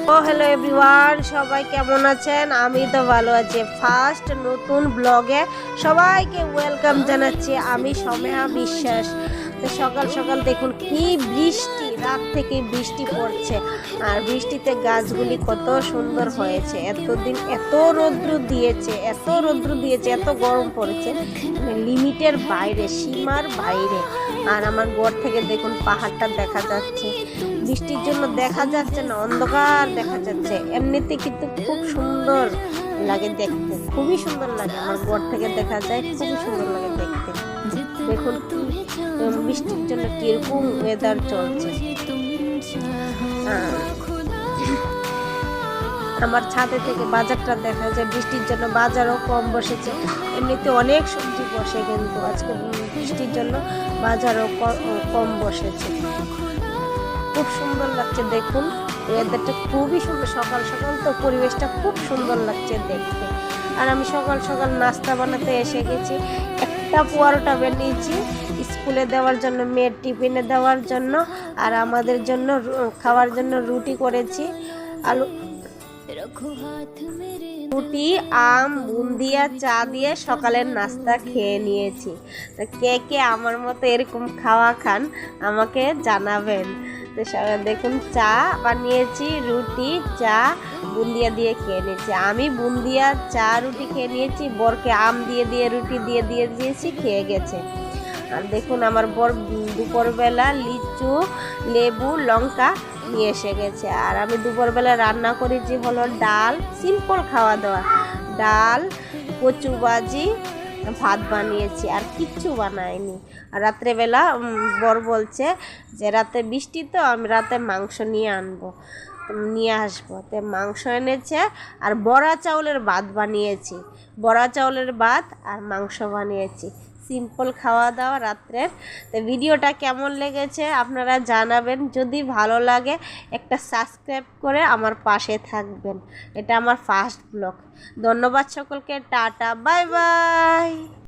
Hello everyone, সবাই কেমন আছেন? আমি তো ভালো আছি। ফার্স্ট নতুন ব্লগে সবাইকে ওয়েলকাম জানাচ্ছি। আমি সমেহা বিশ্বাস। তো সকাল সকাল দেখুন কি বৃষ্টি, রাত থেকে বৃষ্টি পড়ছে আর বৃষ্টিতে গাছগুলি কত সুন্দর হয়েছে। এতদিন এত রৌদ্র দিয়েছে, এত গরম পড়েছে, লিমিটের বাইরে, সীমার বাইরে। আর আমার ঘর থেকে দেখুন পাহাড়টা দেখা যাচ্ছে। বৃষ্টির জন্য দেখা যাচ্ছে না, অন্ধকার দেখা যাচ্ছে। এমনিতে কিন্তু খুব সুন্দর লাগে দেখতে, খুবই সুন্দর লাগে। আমার ঘর থেকে দেখা যায়, খুবই সুন্দর লাগে দেখতে। দেখুন বৃষ্টির জন্য কিরকম ওয়েদার চলছে। আমার ছাদে থেকে বাজারটা দেখা যায়। বৃষ্টির জন্য বাজারও কম বসেছে। এমনিতে অনেক সবজি বসে, কিন্তু আজকে বৃষ্টির জন্য বাজারও কম বসেছে। খুব সুন্দর লাগছে দেখুন, ওয়েদারটা খুবই সুন্দর। সকাল সকাল তো পরিবেশটা খুব সুন্দর লাগছে দেখতে। আর আমি সকাল সকাল নাস্তা বানাতে এসে গেছি। একটা পরোটা বানিয়েছি স্কুলে দেওয়ার জন্য, মেয়ের টিফিনে দেওয়ার জন্য। আর আমাদের জন্য খাওয়ার জন্য রুটি করেছি, আলু রুটি, আম, বুন্দিয়া, চা দিয়ে সকালের নাস্তা খেয়ে নিয়েছি। তো কে কে আমার মতো এরকম খাওয়া খান আমাকে জানাবেন। তো দেখুন চা বানিয়েছি, রুটি, চা, বুন্দিয়া দিয়ে খেয়ে নিয়েছি। আমি বুন্দিয়া, চা, রুটি খেয়ে নিয়েছি। বরকে আম দিয়ে রুটি দিয়ে দিয়েছি, খেয়ে গেছে। আর দেখুন আমার বর দুপুরবেলা লিচু, লেবু, লঙ্কা নিয়ে এসে গেছে। আর আমি দুপুরবেলা রান্না করেছি হলো ডাল, সিম্পল খাওয়া দাওয়া, ডাল, কচু ভাজি, ভাত বানিয়েছি, আর কিচ্ছু বানাইনি। আর রাত্রেবেলা বর বলছে যে রাতে বৃষ্টি তো, আমি রাতে মাংস নিয়ে আসবো। তো মাংস এনেছে আর বড়া চাউলের ভাত বানিয়েছি, বড়া চাউলের ভাত আর মাংস বানিয়েছি। সিম্পল খাওয়া দাওয়া রাত্রের। তো ভিডিওটা কেমন লেগেছে আপনারা জানাবেন। যদি ভালো লাগে একটা সাবস্ক্রাইব করে আমার পাশে থাকবেন। এটা আমার ফার্স্ট ব্লগ। ধন্যবাদ সকলকে, টাটা, বাই বাই।